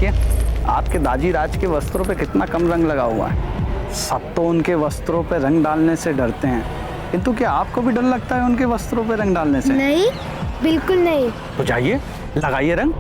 देखिए, आपके दाजी राज के वस्त्रों पे कितना कम रंग लगा हुआ है। सब तो उनके वस्त्रों पे रंग डालने से डरते हैं, किंतु क्या आपको भी डर लगता है उनके वस्त्रों पे रंग डालने से? नहीं, बिल्कुल नहीं। तो जाइए, लगाइए रंग।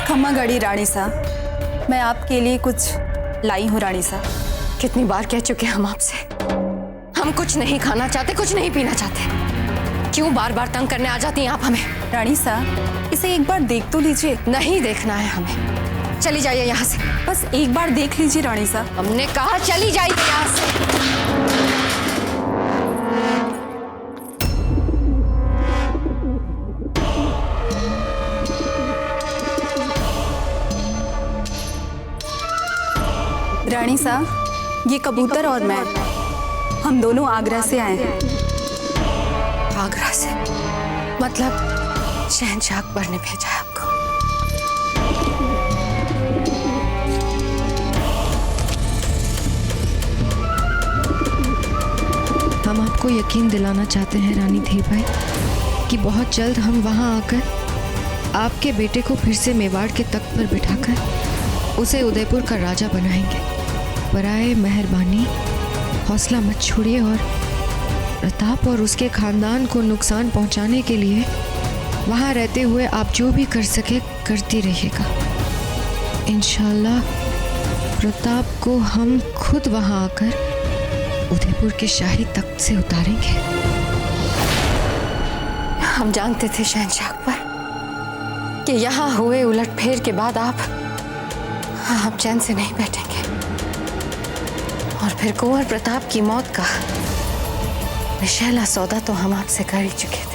खम्मा गढ़ी रानी साहब, मैं आपके लिए कुछ लाई हूँ रानी साहब। कितनी बार कह चुके हम आपसे, हम कुछ नहीं खाना चाहते, कुछ नहीं पीना चाहते। क्यों बार बार तंग करने आ जाती हैं आप हमें? रानी साहब, इसे एक बार देख तो लीजिए। नहीं देखना है हमें, चली जाइए यहाँ से। बस एक बार देख लीजिए रानी साहब। हमने कहा चली जाइए यहाँ से। रानी साहब, ये कबूतर और मैं, हम दोनों आगरा से आए हैं। आगरा से? मतलब शहंशाह अकबर ने भेजा है आपको? हम आपको यकीन दिलाना चाहते हैं रानी धीर भाई कि बहुत जल्द हम वहां आकर आपके बेटे को फिर से मेवाड़ के तख्त पर बिठाकर उसे उदयपुर का राजा बनाएंगे। बराए मेहरबानी हौसला मत छोड़िए और प्रताप और उसके खानदान को नुकसान पहुंचाने के लिए वहां रहते हुए आप जो भी कर सके करती रहिएगा। इंशाल्लाह प्रताप को हम खुद वहां आकर उदयपुर के शाही तख्त से उतारेंगे। हम जानते थे शहंशाह अकबर कि यहाँ हुए उलटफेर के बाद आप चैन से नहीं बैठेंगे और फिर कुंवर प्रताप की मौत का विशैला सौदा तो हम आपसे कर ही चुके थे।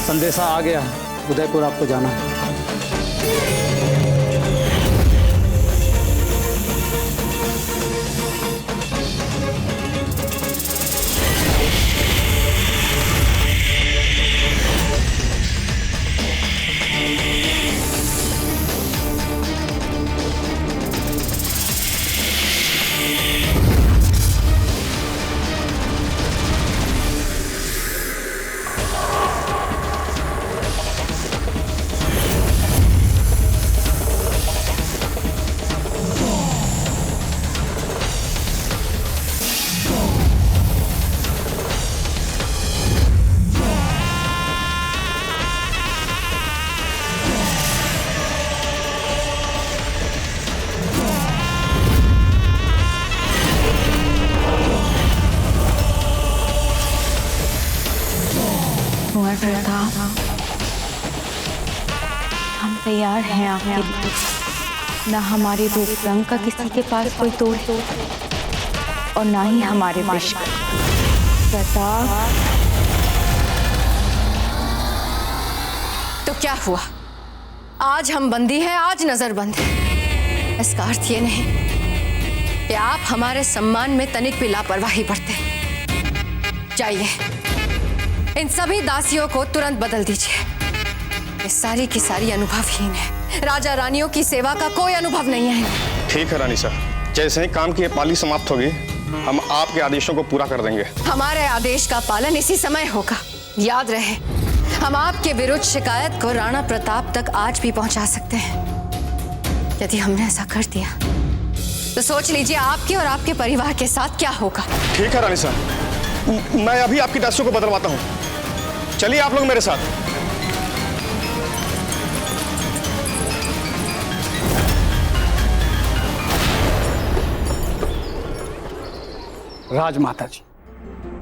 संदेशा आ गया, उदयपुर आपको जाना है। कुंवर प्रताप, हम तैयार हैं आपके लिए। ना हमारे रूप रंग का किसी के पास कोई तोड़ है और ना ही हमारे विश का। प्रताप, तो क्या हुआ? आज हम बंदी हैं, आज नजरबंद है। इसका अर्थ ये नहीं कि आप हमारे सम्मान में तनिक भी लापरवाही बरते। जाइए, इन सभी दासियों को तुरंत बदल दीजिए। ये सारी की सारी अनुभवहीन है। राजा रानियों की सेवा का कोई अनुभव नहीं है। ठीक है रानी साहब, जैसे ही काम की ये पाली समाप्त होगी हम आपके आदेशों को पूरा कर देंगे। हमारे आदेश का पालन इसी समय होगा। याद रहे, हम आपके विरुद्ध शिकायत को राणा प्रताप तक आज भी पहुंचा सकते हैं। यदि हमने ऐसा कर दिया तो सोच लीजिए आपके और आपके परिवार के साथ क्या होगा। ठीक है रानी साहब, मैं अभी आपकी दासियों को बदलवाता हूँ। चलिए आप लोग मेरे साथ। राजमाता जी,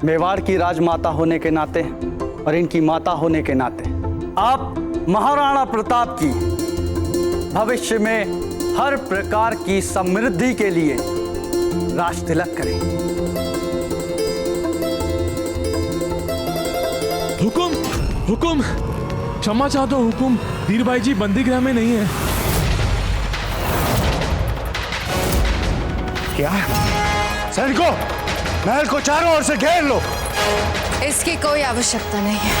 मेवाड़ की राजमाता होने के नाते और इनकी माता होने के नाते आप महाराणा प्रताप की भविष्य में हर प्रकार की समृद्धि के लिए राज तिलक करें। हुकुम, क्षमा चाहता हूँ हुकुम। धीरभाई जी बंदीगृह में नहीं है। क्या? सैनिकों, महल को चारों ओर से घेर लो। इसकी कोई आवश्यकता नहीं है।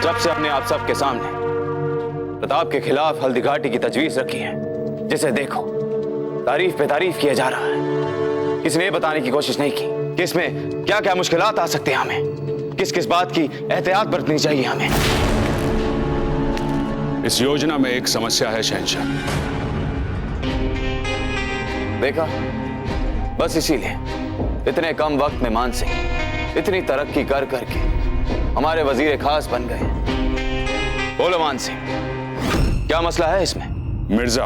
जब से अपने आप सबके सामने प्रताप के खिलाफ हल्दी घाटी की तजवीज रखी है, जिसे देखो तारीफ पे तारीफ किया जा रहा है, किसी ने बताने की कोशिश नहीं की कि इसमें क्या क्या मुश्किलात आ सकते हैं, हमें किस किस बात की एहतियात बरतनी चाहिए हमें। इस योजना में एक समस्या है शहंशाह। देखा, बस इसीलिए इतने कम वक्त में मान सिंह इतनी तरक्की कर करके हमारे वजीर खास बन गए। बोलो मान सिंह, क्या मसला है इसमें? मिर्जा,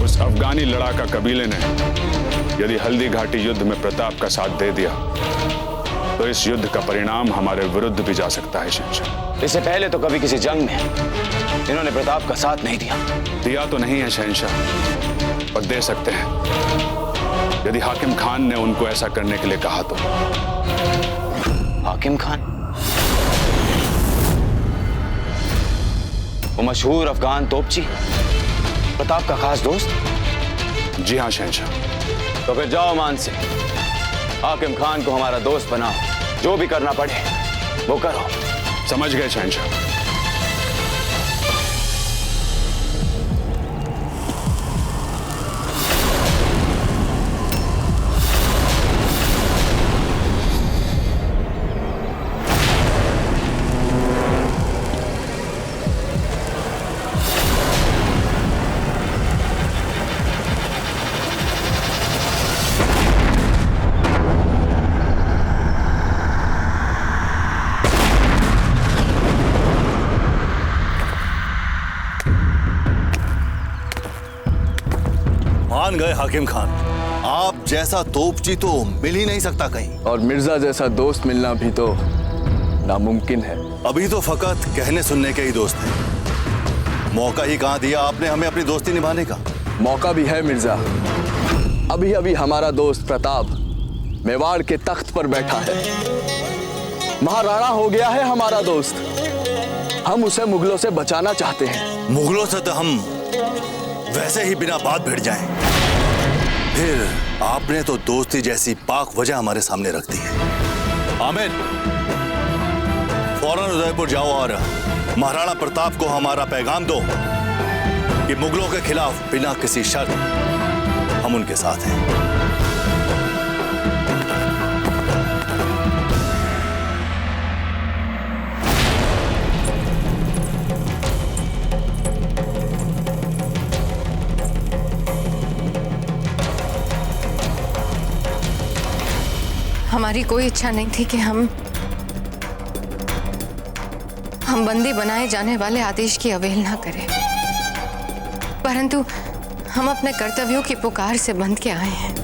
उस अफगानी लड़ाका कबीले ने यदि हल्दी घाटी युद्ध में प्रताप का साथ दे दिया तो इस युद्ध का परिणाम हमारे विरुद्ध भी जा सकता है शहंशाह। इससे पहले तो कभी किसी जंग में इन्होंने प्रताप का साथ नहीं दिया। दिया तो नहीं है शहंशाह, पर दे सकते हैं यदि हाकिम खान ने उनको ऐसा करने के लिए कहा तो। हाकिम खान? वो मशहूर अफगान तोपची, प्रताप का खास दोस्त? जी हाँ शहंशाह। तो फिर जाओ मान सिंह, हाकिम खान को हमारा दोस्त बनाओ, जो भी करना पड़े वो करो। समझ गए शहंशाह। मान गए हाकिम खान, आप जैसा तोपची तो मिल ही नहीं सकता कहीं। और मिर्जा जैसा दोस्त मिलना भी तो नामुमकिन है। अभी तो फकत कहने सुनने के ही दोस्त हैं। मौका ही कहाँ दिया आपने हमें अपनी दोस्ती निभाने का। मौका भी है मिर्जा। अभी अभी हमारा दोस्त प्रताप मेवाड़ के तख्त पर बैठा है, महाराणा हो गया है हमारा दोस्त। हम उसे मुगलों से बचाना चाहते हैं। मुगलों से तो हम वैसे ही बिना बात भिड़ जाएं। फिर आपने तो दोस्ती जैसी पाक वजह हमारे सामने रख दी है। आमिर, फौरन उदयपुर जाओ और महाराणा प्रताप को हमारा पैगाम दो कि मुगलों के खिलाफ बिना किसी शर्त हम उनके साथ हैं। हमारी कोई इच्छा नहीं थी कि हम बंदी बनाए जाने वाले आदेश की अवहेलना करें, परंतु हम अपने कर्तव्यों की पुकार से बंध के आए हैं।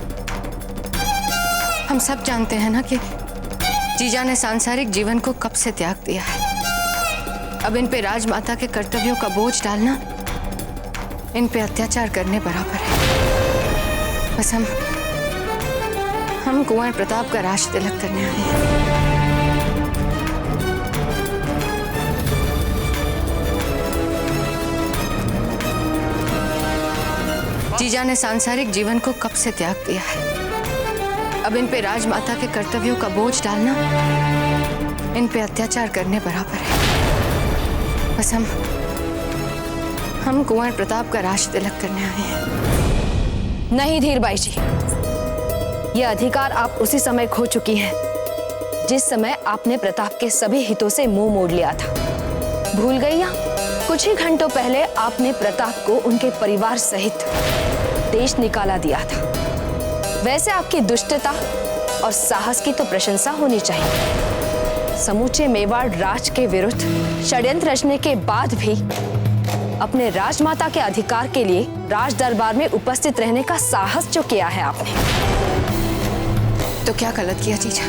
हम सब जानते हैं ना कि जीजा ने सांसारिक जीवन को कब से त्याग दिया है। अब इन पे राजमाता के कर्तव्यों का बोझ डालना इन पे अत्याचार करने बराबर है। बस हम कुंवर प्रताप का राज तिलक करने आए हैं। जीजा ने सांसारिक जीवन को कब से त्याग दिया है। अब इन पे राजमाता के कर्तव्यों का बोझ डालना इन पे अत्याचार करने बराबर है। बस हम कुंवर प्रताप का राज तिलक करने आए हैं। नहीं धीरबाई जी, ये अधिकार आप उसी समय खो चुकी हैं जिस समय आपने प्रताप के सभी हितों से मुंह मोड़ लिया था। भूल गई या? कुछ ही घंटों पहले आपने प्रताप को उनके परिवार सहित देश निकाला दिया था। वैसे आपकी दुष्टता और साहस की तो प्रशंसा होनी चाहिए। समूचे मेवाड़ राज के विरुद्ध षड्यंत्र रचने के बाद भी अपने राजमाता के अधिकार के लिए राज दरबार में उपस्थित रहने का साहस जो किया है आपने। तो क्या गलत किया जीजा?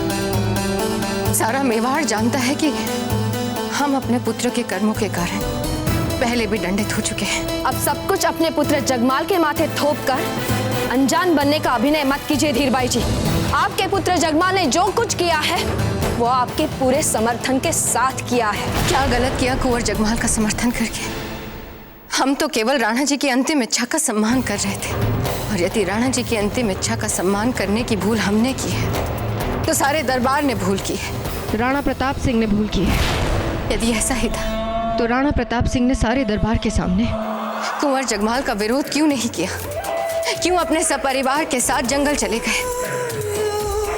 सारा मेवाड़ जानता है कि हम अपने पुत्र के कर्मों के कारण पहले भी दंडित हो चुके हैं। अब सब कुछ अपने पुत्र जगमाल के माथे थोप कर अनजान बनने का अभिनय मत कीजिए धीरबाई जी। आपके पुत्र जगमाल ने जो कुछ किया है वो आपके पूरे समर्थन के साथ किया है। क्या गलत किया कुंवर जगमाल का समर्थन करके? हम तो केवल राणा जी की अंतिम इच्छा का सम्मान कर रहे थे, और यदि राणा जी की अंतिम इच्छा का सम्मान करने की भूल हमने की है तो सारे दरबार ने भूल की है। राणा प्रताप सिंह ने भूल की है। यदि ऐसा ही था तो राणा प्रताप सिंह ने सारे दरबार के सामने कुंवर जगमाल का विरोध क्यों नहीं किया? क्यों अपने सपरिवार के साथ जंगल चले गए?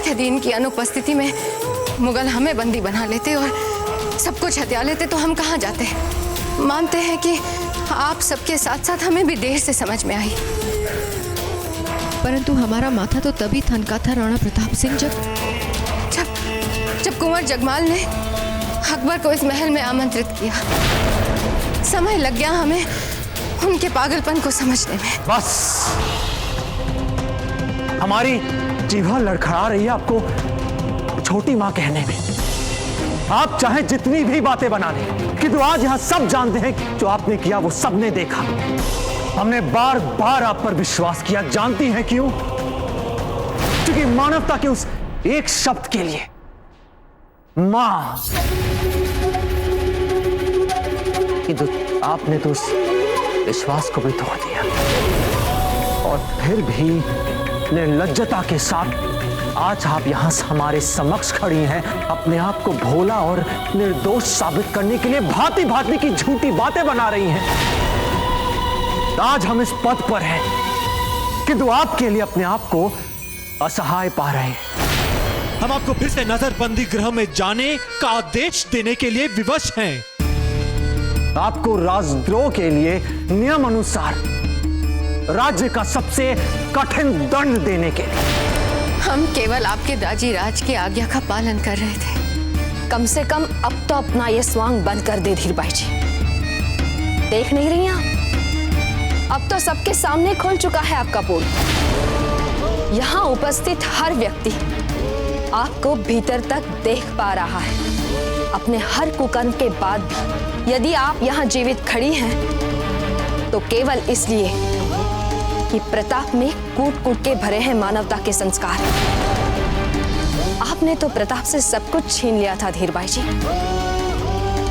यदि इनकी अनुपस्थिति में मुगल हमें बंदी बना लेते और सब कुछ हत्या लेते तो हम कहाँ जाते? मानते हैं कि आप सबके साथ साथ हमें भी देर से समझ में आई, परंतु हमारा माथा तो तभी थनका था राणा प्रताप सिंह जब कुंवर जगमाल ने अकबर को इस महल में आमंत्रित किया। समय लग गया हमें उनके पागलपन को समझने में। बस हमारी जीवा लड़खड़ा रही है आपको छोटी माँ कहने में। आप चाहे जितनी भी बातें बना लें, किंतु आज यहां सब जानते हैं कि जो आपने किया वो सबने देखा। हमने बार बार आप पर विश्वास किया। जानती हैं क्यों? क्योंकि मानवता के उस एक शब्द के लिए मां, किंतु आपने तो उस विश्वास को भी तोड़ दिया और फिर भी निर्लज्जता के साथ आज आप यहां हमारे समक्ष खड़ी हैं, अपने आप को भोला और निर्दोष साबित करने के लिए भांति भांति की झूठी बातें बना रही हैं। आज हम इस पद पर हैं किंतु आपके लिए अपने आप को असहाय पा रहे हैं। हम आपको फिर से नजरबंदी गृह में जाने का आदेश देने के लिए विवश हैं। आपको राजद्रोह के लिए नियम अनुसार राज्य का सबसे कठिन दंड देने के लिए। हम केवल आपके दाजी राज की आज्ञा का पालन कर रहे थे। कम से कम अब तो अपना ये स्वांग बंद कर दे धीरबाई जी। देख नहीं रही आप? अब तो सबके सामने खुल चुका है आपका पोल। यहाँ उपस्थित हर व्यक्ति आपको भीतर तक देख पा रहा है। अपने हर कुकर्म के बाद भी यदि आप यहाँ जीवित खड़ी हैं तो केवल इसलिए कि प्रताप में कूट कूट के भरे हैं मानवता के संस्कार। आपने तो प्रताप से सब कुछ छीन लिया था धीरबाई जी,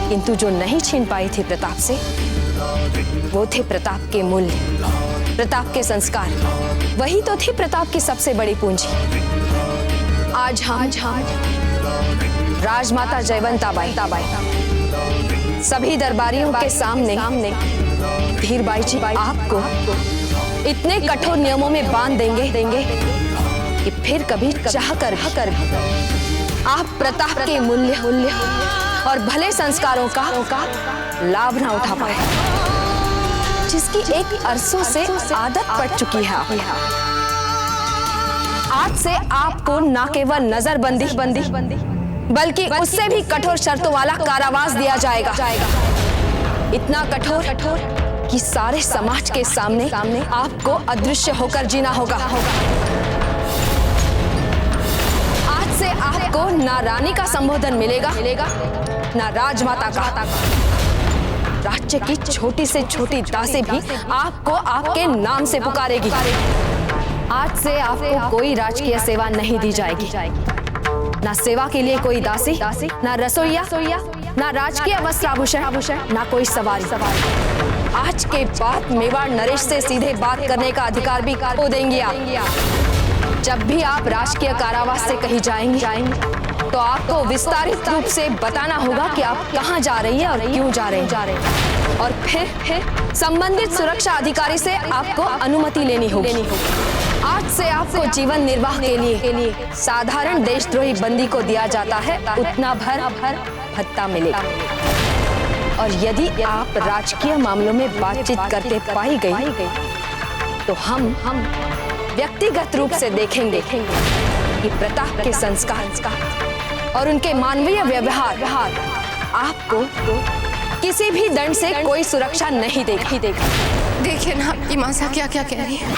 किंतु जो नहीं छीन पाई थी प्रताप से वो थे प्रताप के मूल्य, प्रताप के संस्कार। वही तो थी प्रताप की सबसे बड़ी पूंजी। आज हम राजमाता जयवंताबाई सभी दरबारियों के सामने धीरबाई जी आपको इतने कठोर नियमों में बांध देंगे कि फिर कभी चाह कर आप प्रताप के मूल्य और भले संस्कारों का लाभ ना उठा पाए, जिसकी एक अरसों से आदत पड़ चुकी है। आज से आपको न केवल नजरबंदी बल्कि उससे भी कठोर शर्तों वाला कारावास दिया जाएगा। इतना कठोर कि सारे समाज के सामने आपको अदृश्य होकर जीना होगा। आपको ना रानी का संबोधन मिलेगा ना राजमाता का। राज्य की छोटी से छोटी दासी भी आपको आपके नाम से पुकारेगी। आज से आपको कोई राजकीय सेवा नहीं दी जाएगी। ना सेवा के लिए कोई दासी, ना रसोइया, ना राजकीय वस्त्राभूषण, ना कोई सवारी। आज के बाद मेवाड़ नरेश से सीधे बात करने का अधिकार भी खो देंगे आप। जब भी आप राजकीय कारावास से कहीं जाएंगे तो आपको विस्तारित रूप से बताना होगा कि आप कहां जा रही है और क्यों जा रहे हैं। और फिर संबंधित सुरक्षा अधिकारी से आपको अनुमति लेनी होगी। आज से आपको जीवन निर्वाह के लिए साधारण देशद्रोही बंदी को दिया जाता है उतना भर भत्ता मिलेगा। और यदि आप राजकीय मामलों में बातचीत करते पाई गई तो हम व्यक्तिगत रूप से देखेंगे कि प्रताप के संस्कार और उनके मानवीय व्यवहार आपको किसी भी दंड से कोई सुरक्षा नहीं देगी। देखिए ना आपकी मासा क्या क्या कह रही है।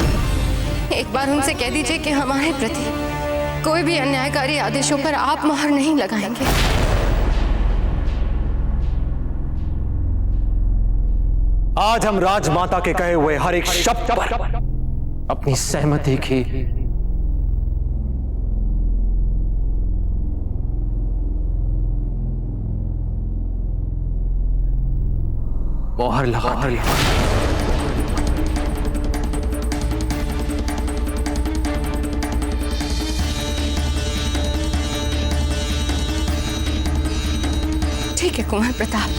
एक बार उनसे कह दीजिए कि हमारे प्रति कोई भी अन्यायकारी आदेशों पर आप मोहर नहीं लगाएंगे। आज हम राजमाता के कहे हुए हर एक शब्द पर अपनी सहमति की मोहर लगा देंगे। ठीक है कुंवर प्रताप,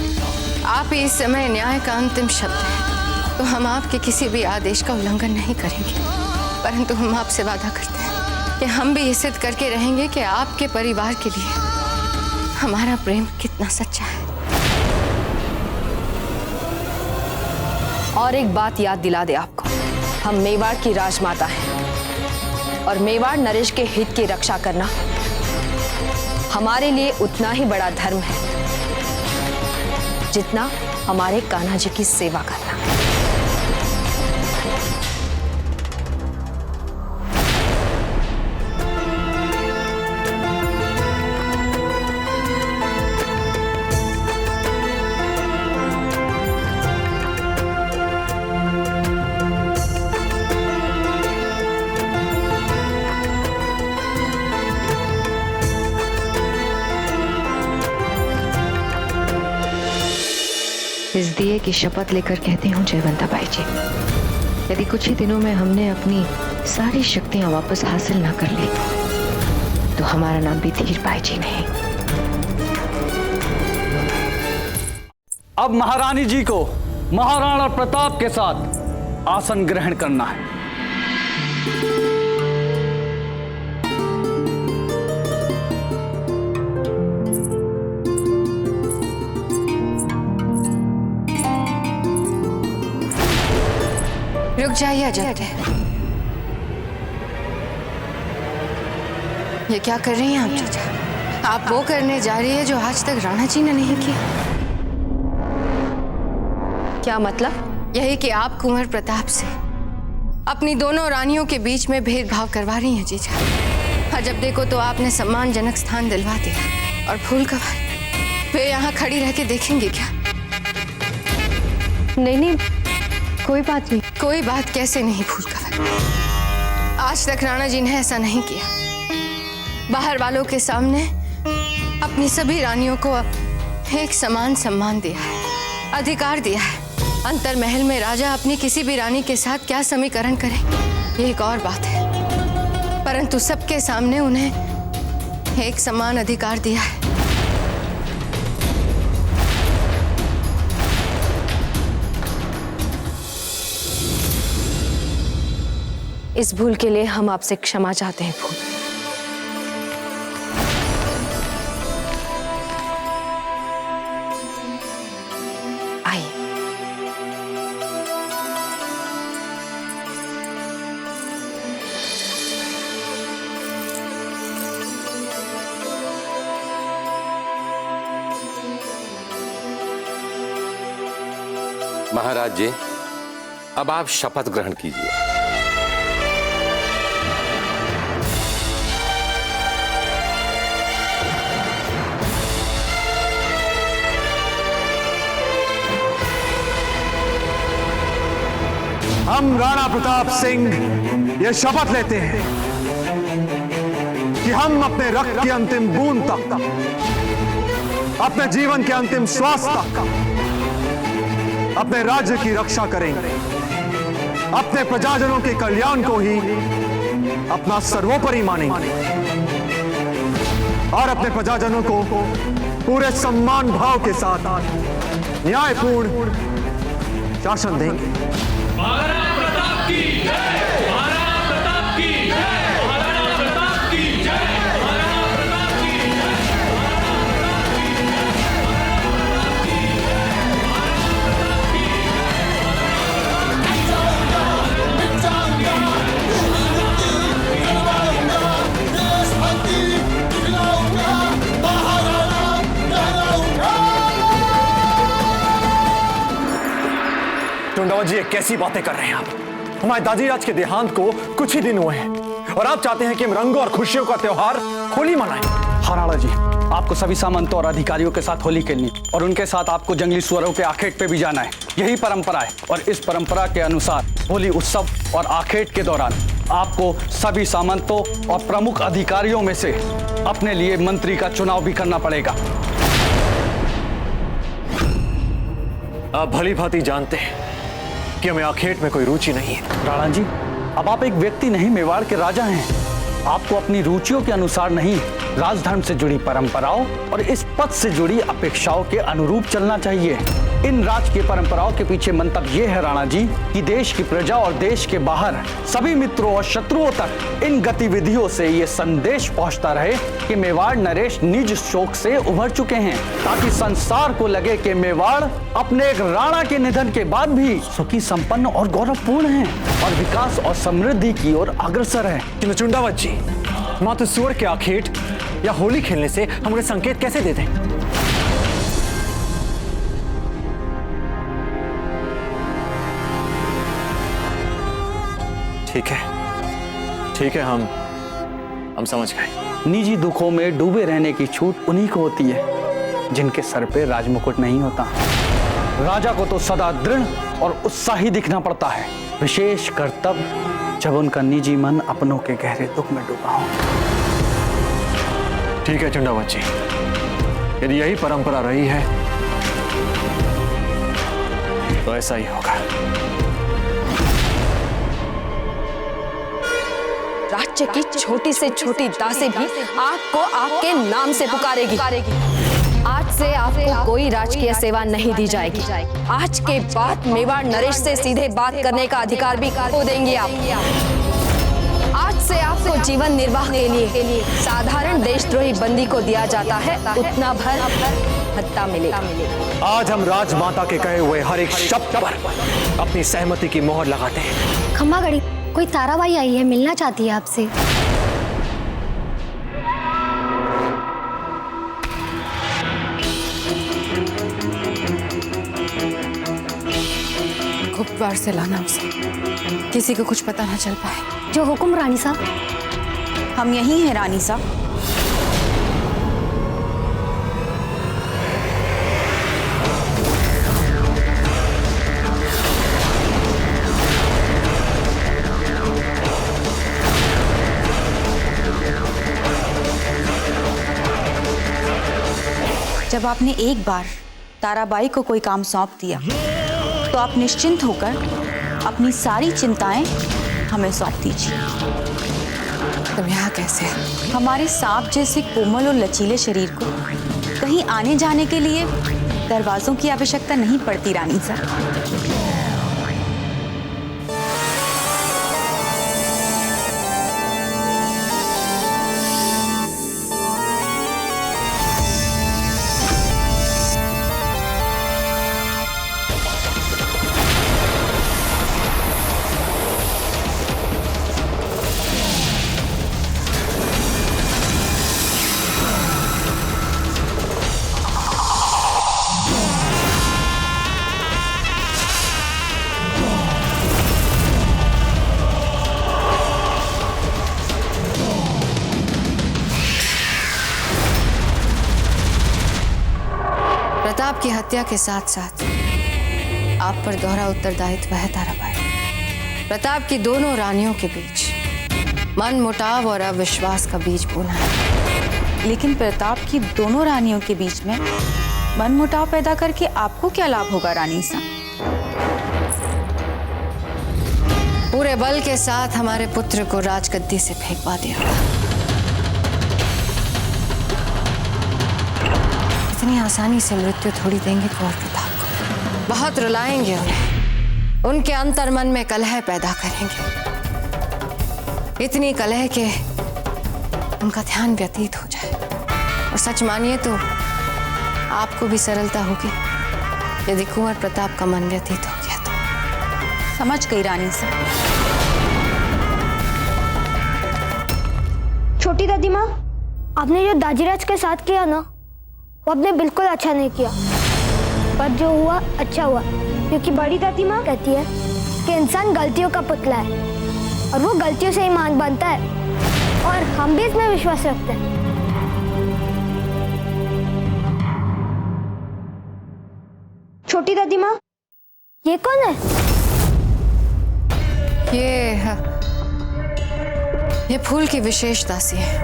आप इस समय न्याय का अंतिम शब्द है, तो हम आपके किसी भी आदेश का उल्लंघन नहीं करेंगे। परंतु हम आपसे वादा करते हैं कि हम भी ये सिद्ध करके रहेंगे कि आपके परिवार के लिए हमारा प्रेम कितना सच्चा है। और एक बात याद दिला दे आपको, हम मेवाड़ की राजमाता हैं और मेवाड़ नरेश के हित की रक्षा करना हमारे लिए उतना ही बड़ा धर्म है जितना हमारे कान्हा जी की सेवा करना। इस दिए की शपथ लेकर कहती हूँ जयवंता बाई जी, यदि कुछ ही दिनों में हमने अपनी सारी शक्तियां वापस हासिल ना कर ली तो हमारा नाम भी धीर बाई जी नहीं। अब महारानी जी को महाराणा प्रताप के साथ आसन ग्रहण करना है। रुक जाइए अजय, ये क्या कर रही हैं आप जीजा? आप वो करने जा रही है जो आज तक राणा जी ने नहीं किया। क्या मतलब? यही कि आप कुंवर प्रताप से अपनी दोनों रानियों के बीच में भेदभाव करवा रही हैं जीजा। हाँ, जब देखो तो आपने सम्मानजनक स्थान दिलवा दिया और फूल कवर वे यहाँ खड़ी रह के देखेंगे क्या? नहीं, कोई बात नहीं। कोई बात कैसे नहीं फूल कवर? आज तक राणा जी ने ऐसा नहीं किया। बाहर वालों के सामने अपनी सभी रानियों को एक समान सम्मान दिया है, अधिकार दिया है। अंतर महल में राजा अपनी किसी भी रानी के साथ क्या समीकरण करे ये एक और बात है, परंतु सबके सामने उन्हें एक समान अधिकार दिया है। इस भूल के लिए हम आपसे क्षमा चाहते हैं फूल। आइए। महाराज जी, अब आप शपथ ग्रहण कीजिए। हम राणा प्रताप सिंह ये शपथ लेते हैं कि हम अपने रक्त की अंतिम बूंद तक, अपने जीवन के अंतिम श्वास तक अपने राज्य की रक्षा करेंगे, अपने प्रजाजनों के कल्याण को ही अपना सर्वोपरि मानेंगे और अपने प्रजाजनों को पूरे सम्मान भाव के साथ न्यायपूर्ण शासन देंगे। महाराणा प्रताप की जय, महाराणा प्रताप की जय, महाराणा प्रताप की जय, महाराणा प्रताप की टुंडावत जी, ये कैसी बातें कर रहे हैं आप? हमारे दादीराज के देहांत को कुछ ही दिन हुए हैं और आप चाहते हैं कि हम रंगों और खुशियों का त्योहार होली मनाएं। हाँ राणा जी, आपको सभी सामंतों और अधिकारियों के साथ होली खेलनी और उनके साथ आपको जंगली सुअरों के आखेट पे भी जाना है। यही परंपरा है और इस परंपरा के अनुसार होली उत्सव और आखेट के दौरान आपको सभी सामंतों और प्रमुख अधिकारियों में से अपने लिए मंत्री का चुनाव भी करना पड़ेगा। आप भली भांति जानते हैं कि हमें आखेट में कोई रुचि नहीं है। राणा जी, अब आप एक व्यक्ति नहीं, मेवाड़ के राजा हैं। आपको अपनी रुचियों के अनुसार नहीं, राजधर्म से जुड़ी परंपराओं और इस पद से जुड़ी अपेक्षाओं के अनुरूप चलना चाहिए। इन राजकीय परंपराओं के पीछे मंतव्य ये है राणा जी कि देश की प्रजा और देश के बाहर सभी मित्रों और शत्रुओं तक इन गतिविधियों से ये संदेश पहुंचता रहे कि मेवाड़ नरेश निज शोक से उभर चुके हैं, ताकि संसार को लगे कि मेवाड़ अपने एक राणा के निधन के बाद भी सुखी, संपन्न और गौरवपूर्ण है और विकास और समृद्धि की ओर अग्रसर है। किंतु चुंडावत जी, मात्र सुअर के आखेट या होली खेलने से हम उन्हें संकेत कैसे दे दें? ठीक है, हम समझ गए। निजी दुखों में डूबे रहने की छूट उन्हीं को होती है जिनके सर पे राजमुकुट नहीं होता। राजा को तो सदा दृढ़ और उत्साही दिखना पड़ता है, विशेषकर तब जब उनका निजी मन अपनों के गहरे दुख में डूबा हो। ठीक है चुंडावत जी, यदि यही परंपरा रही है तो ऐसा ही होगा। राज्य की छोटी से छोटी दासी भी आपको आपके नाम से पुकारेगी। आज से आपको कोई राजकीय सेवा नहीं दी जाएगी। आज के बाद मेवाड़ नरेश से सीधे बात करने का अधिकार भी खो देंगे आप। आज से आपको जीवन निर्वाह के लिए साधारण देशद्रोही बंदी को दिया जाता है उतना भर भत्ता मिलेगा। आज हम राजमाता के कहे हुए हर एक शब्द पर अपनी सहमति की मोहर लगाते हैं। खम्मा गड़ी, कोई ताराबाई आई है, मिलना चाहती है आपसे। गुप्त बार से लाना उसे, किसी को कुछ पता ना चल पाए। जो हुक्म रानी साहब। हम यही हैं रानी साहब। जब आपने एक बार ताराबाई को कोई काम सौंप दिया तो आप निश्चिंत होकर अपनी सारी चिंताएं हमें सौंप दीजिए। तुम यहाँ कैसे? हमारे सांप जैसे कोमल और लचीले शरीर को कहीं आने जाने के लिए दरवाजों की आवश्यकता नहीं पड़ती रानी साहब। प्रताप की हत्या के साथ साथ आप पर दोहरा उत्तरदायित्व है ताराबाई। प्रताप की दोनों रानियों के बीच मन मुटाव और अविश्वास का बीज बोना है। लेकिन प्रताप की दोनों रानियों के बीच में मनमुटाव पैदा करके आपको क्या लाभ होगा रानी सा? पूरे बल के साथ हमारे पुत्र को राजगद्दी से फेंकवा दिया। इतनी आसानी से मृत्यु थोड़ी देंगे कुंवर प्रताप को। बहुत रुलाएंगे उन्हें, उनके अंतर्मन में कलह पैदा करेंगे, इतनी कलह के उनका ध्यान व्यतीत हो जाए। और सच मानिए तो आपको भी सरलता होगी यदि कुंवर प्रताप का मन व्यतीत हो गया तो। समझ गई रानी सा। छोटी दादी माँ, आपने जो दाजीराज के साथ किया ना, वो आपने बिल्कुल अच्छा नहीं किया। पर जो हुआ अच्छा हुआ, क्योंकि बड़ी दादी माँ कहती है कि इंसान गलतियों का पुतला है और वो गलतियों से ही महान बनता है, और हम भी इसमें विश्वास रखते हैं। छोटी दादी माँ, ये कौन है? ये फूल की विशेष दासी है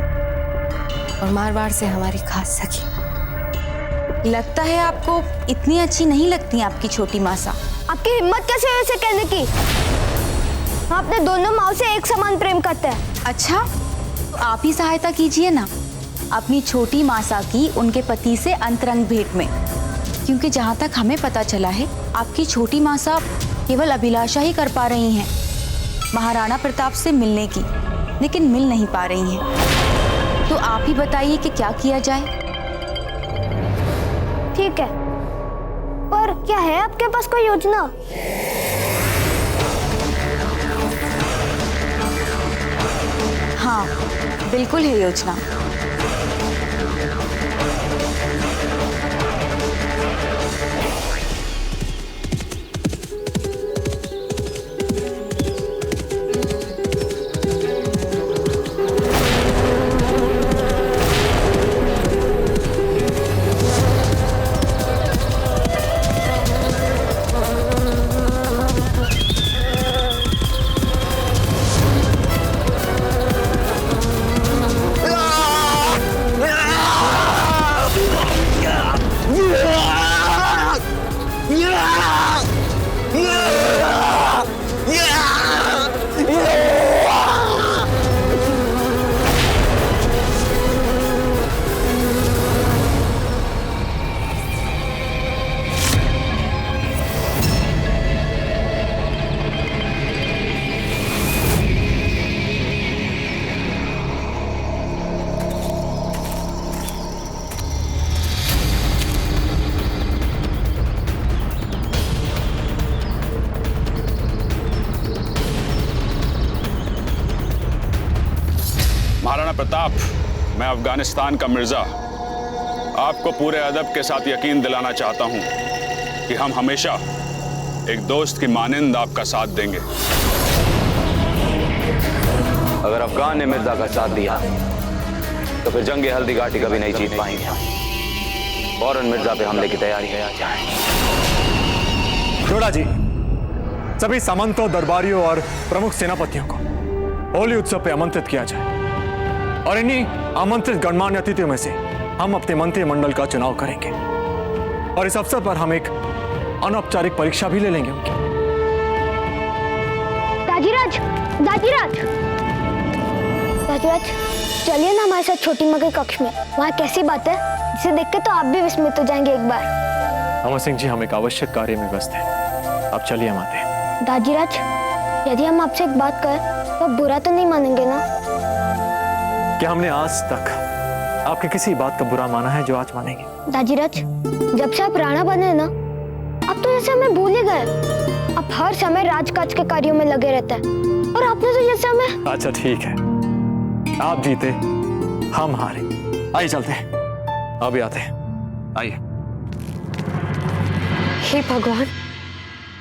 और मारवाड़ से हमारी खास सखी। लगता है आपको इतनी अच्छी नहीं लगती आपकी छोटी मासा। आपकी हिम्मत कैसे हुई उसे कहने की? हम अपने दोनों माओ से एक समान प्रेम करते हैं। अच्छा, तो आप ही सहायता कीजिए ना अपनी छोटी मासा की उनके पति से अंतरंग भेंट में, क्योंकि जहाँ तक हमें पता चला है आपकी छोटी मासा केवल अभिलाषा ही कर पा रही हैं महाराणा प्रताप से मिलने की, लेकिन मिल नहीं पा रही हैं। तो आप ही बताइए कि क्या किया जाए। ठीक है, पर क्या है आपके पास कोई योजना? हाँ, बिल्कुल है योजना। महाराणा प्रताप, मैं अफगानिस्तान का मिर्जा आपको पूरे अदब के साथ यकीन दिलाना चाहता हूं कि हम हमेशा एक दोस्त की मानिंद आपका साथ देंगे। अगर अफगान ने मिर्जा का साथ दिया तो फिर जंग हल्दी घाटी कभी नहीं जीत पाएंगे। फौरन मिर्जा पे हमले की तैयारी है। जोड़ा जी, सभी सामंतों, दरबारियों और प्रमुख सेनापतियों को होली उत्सव पे आमंत्रित किया जाए और इन्हीं आमंत्रित गणमान्य अतिथियों में से हम अपने मंत्रिमंडल का चुनाव करेंगे और इस अवसर पर हम एक अनौपचारिक परीक्षा भी ले लेंगे उनकी। दाजीराज, दाजीराज, दाजीराज, चलिए ना हमारे साथ छोटी माँ के कक्ष में। वहाँ कैसी बात है जिसे देख के तो आप भी विस्मित हो जाएंगे एक बार। अमर सिंह जी, हम एक आवश्यक कार्य में व्यस्त हैं। आप चलिए माते। दाजीराज, यदि हम आपसे एक बात करें तो बुरा तो नहीं मानेंगे ना? क्या हमने आज तक आपके किसी बात का बुरा माना है जो आज मानेंगे? दाजीराज, जब से आप राणा बने ना, अब तो जैसे हमें भूल ही गए। आप हर समय राजकाज के कार्यों में लगे रहते हैं और आपने तो जैसे हमें। अच्छा ठीक है, आप जीते हम हारे। आइए चलते हैं, अभी आते हैं, आइए। हे भगवान,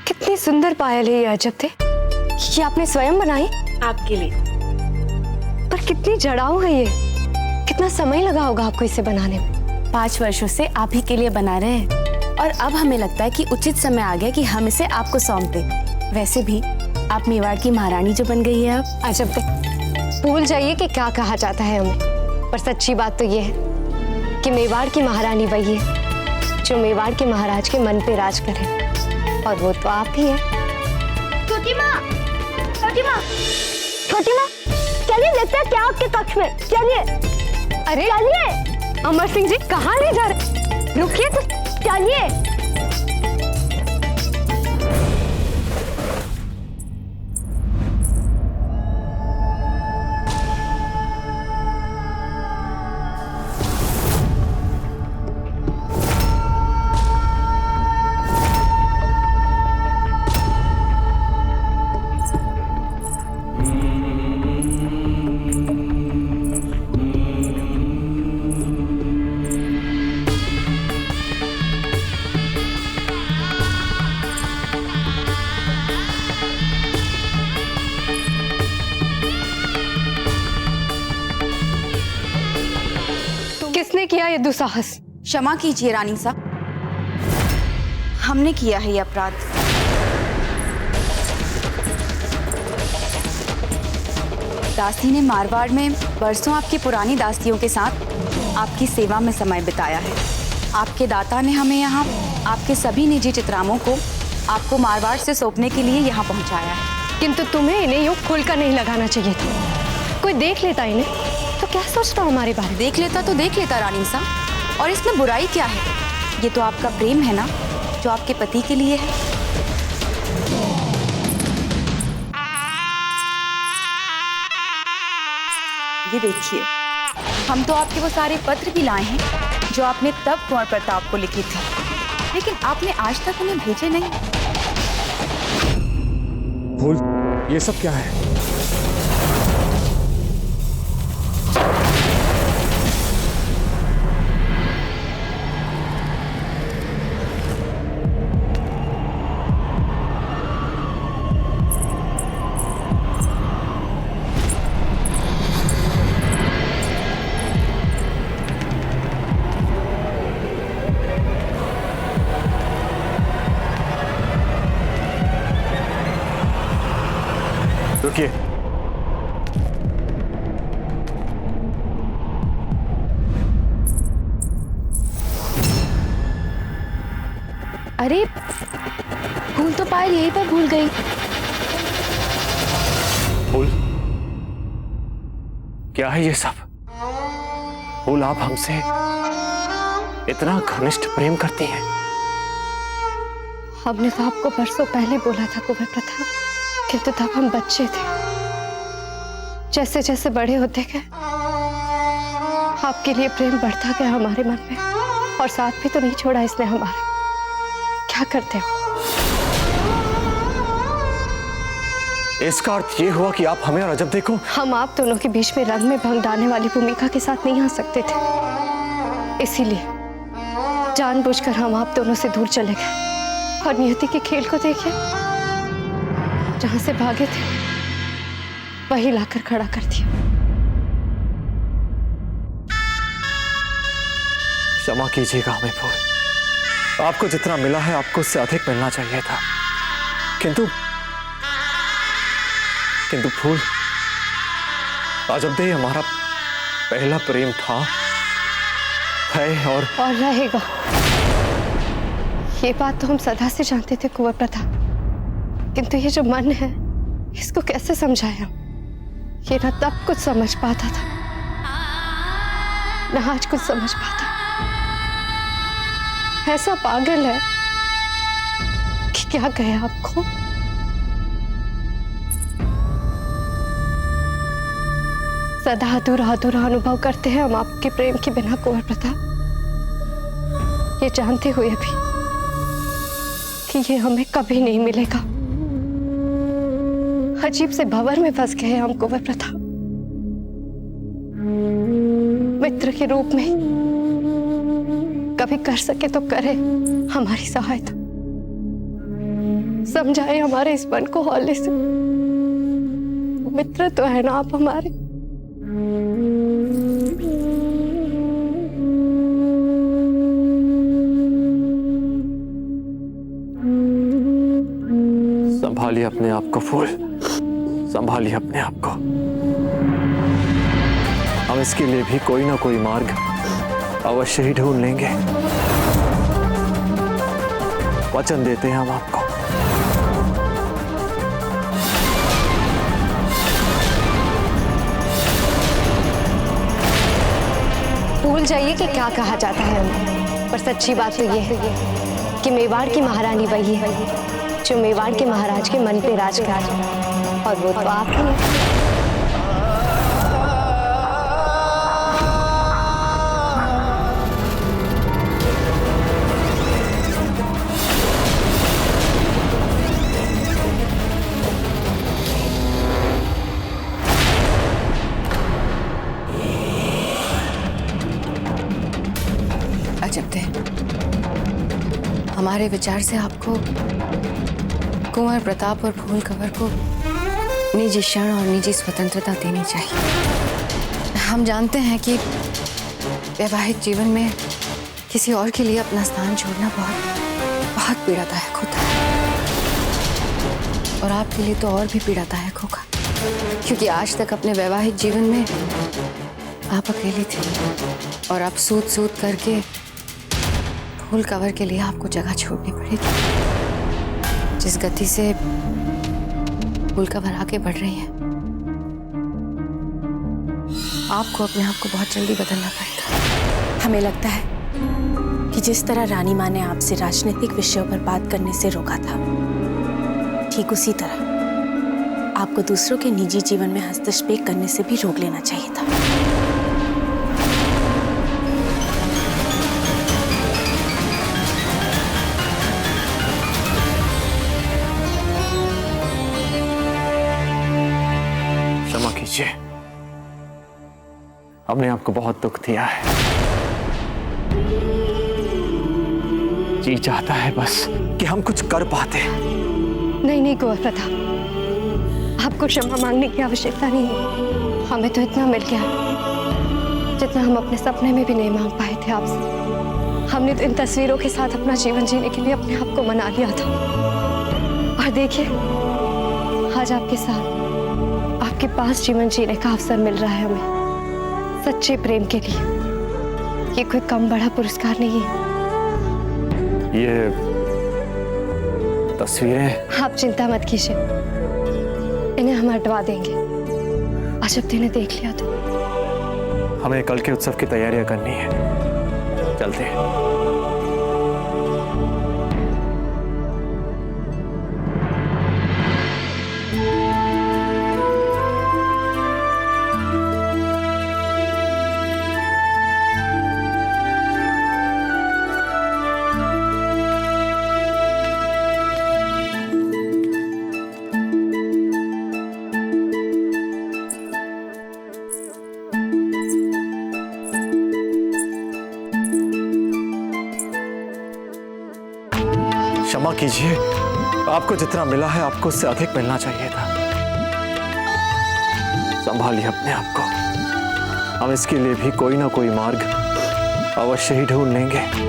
कितनी सुंदर पायल है ये अजब थे। ये आपने स्वयं बनाई? आपके लिए। पर कितनी जड़ाऊ है ये, कितना समय लगा होगा आपको इसे बनाने में? 5 वर्षों से आप ही के लिए बना रहे हैं और अब हमें लगता है कि उचित समय आ गया कि हम इसे आपको सौंप दें। वैसे भी आप मेवाड़ की महारानी जो बन गई है अब। अच्छा तो भूल जाइए कि क्या कहा जाता है हमें, पर सच्ची बात तो ये है कि मेवाड़ की महारानी वही है जो मेवाड़ के महाराज के मन पे राज करे, और वो तो आप ही है। छोटी माँ, छोटी माँ, छोटी माँ, चलिए देखते हैं क्या आपके कक्ष में। चलिए। अरे चलिए। अमर सिंह जी कहाँ ले जा रहे? रुकिए तो। चलिए। किसने किया ये दुस्साहस? क्षमा कीजिए रानी साहब, हमने किया है ये अपराध। दासी ने मारवाड़ में बरसों आपकी पुरानी दासियों के साथ आपकी सेवा में समय बिताया है। आपके दाता ने हमें यहाँ आपके सभी निजी चित्रामों को आपको मारवाड़ से सौंपने के लिए यहाँ पहुँचाया है। किंतु तुम्हें इन्हें यूं खुलकर नहीं लगाना चाहिए था। कोई देख लेता इन्हें तो क्या सोचता हमारे बारे में? देख लेता तो देख लेता रानी साहब, और इसमें बुराई क्या है? ये तो आपका प्रेम है ना, जो आपके पति के लिए है। ये देखिए, हम तो आपके वो सारे पत्र भी लाए हैं जो आपने तब कुंवर प्रताप को लिखे थे, लेकिन आपने आज तक उन्हें भेजे नहीं। फूल, ये सब क्या है? रुकिए। अरे फूल तो पायल यहीं पर भूल गई। फूल, क्या है ये सब? फूल, आप हमसे इतना घनिष्ठ प्रेम करती हैं। हमने तो आपको बरसों पहले बोला था कुंवर प्रताप, किंतु तब हम बच्चे थे। जैसे जैसे बड़े होते गए आपके लिए प्रेम बढ़ता गया हमारे मन में, और साथ भी तो नहीं छोड़ा इसने हमारा। क्या करते हो? इसका अर्थ ये हुआ कि आप हमें और अजब देखो। हम आप दोनों के बीच में रंग में भंग डालने वाली भूमिका के साथ नहीं आ सकते थे, इसीलिए जानबूझकर हम आप दोनों से दूर चले गए और नियति के खेल को देखिए, जहां से भागे थे वही लाकर खड़ा कर दिया। क्षमा कीजिएगा हमें फूल, आपको जितना मिला है आपको उससे अधिक मिलना चाहिए था, किंतु फूल, अजब हमारा पहला प्रेम था, है और रहेगा। ये बात तो हम सदा से जानते थे कुंवर प्रताप, किंतु ये जो मन है इसको कैसे समझाया? ये ना तब कुछ समझ पाता था ना आज कुछ समझ पाता। ऐसा पागल है कि क्या कहे आपको। सदा अधूरा अधूरा अनुभव करते हैं हम आपके प्रेम के बिना कुंवर प्रताप, ये जानते हुए भी कि ये हमें कभी नहीं मिलेगा। अजीब से भंवर में फंस गए हम कुंवर प्रताप। मित्र के रूप में कभी कर सके तो करे हमारी सहायता, समझाए हमारे इस मन को हौले से। मित्र तो है ना आप हमारे। संभाल संभालिए अपने आप को फूल, संभालिए अपने आप को। हम इसके लिए भी कोई ना कोई मार्ग अवश्य ही ढूंढ लेंगे। वचन देते हैं हम आपको। भूल जाइए कि क्या कहा जाता है हमें, पर सच्ची बात तो ये है कि मेवाड़ की महारानी वही है जो मेवाड़ के महाराज के मन पे राज कर, और वो तो आप ही हैं। अजब थे, हमारे विचार से आपको कुंवर प्रताप और फूल कंवर को निजी क्षण और निजी स्वतंत्रता देनी चाहिए। हम जानते हैं कि वैवाहिक जीवन में किसी और के लिए अपना स्थान छोड़ना बहुत पीड़ादायक होता है, और आपके लिए तो और भी पीड़ादायक होगा, क्योंकि आज तक अपने वैवाहिक जीवन में आप अकेली थी और अब सूत करके फूल कंवर के लिए आपको जगह छोड़नी पड़ेगी। जिस गति से फूल कंवर आगे बढ़ रही है, आपको अपने आप को बहुत जल्दी बदलना पड़ेगा। हमें लगता है कि जिस तरह रानी माँ ने आपसे राजनीतिक विषयों पर बात करने से रोका था, ठीक उसी तरह आपको दूसरों के निजी जीवन में हस्तक्षेप करने से भी रोक लेना चाहिए था। क्षमा कीजिए, हमने आपको बहुत दुख दिया है। जी चाहता है बस कि हम कुछ कर पाते। नहीं कुंवर प्रताप, आपको क्षमा मांगने की आवश्यकता नहीं है। हमें तो इतना मिल गया जितना हम अपने सपने में भी नहीं मांग पाए थे आपसे। हमने तो इन तस्वीरों के साथ अपना जीवन जीने के लिए अपने आप को मना लिया था, और देखिए आज आपके साथ आपके पास जीवन जीने का अवसर मिल रहा है हमें, सच्चे प्रेम के लिए। ये कोई कम बड़ा पुरस्कार नहीं है। ये तस्वीरें, आप चिंता मत कीजिए, इन्हें हम हटवा देंगे। आज जब इन्हें देख लिया तो हमें कल के उत्सव की तैयारियां करनी है, चलते हैं। क्षमा कीजिए, आपको जितना मिला है आपको उससे अधिक मिलना चाहिए था। संभालिए अपने आप को, हम इसके लिए भी कोई ना कोई मार्ग अवश्य ही ढूंढ लेंगे।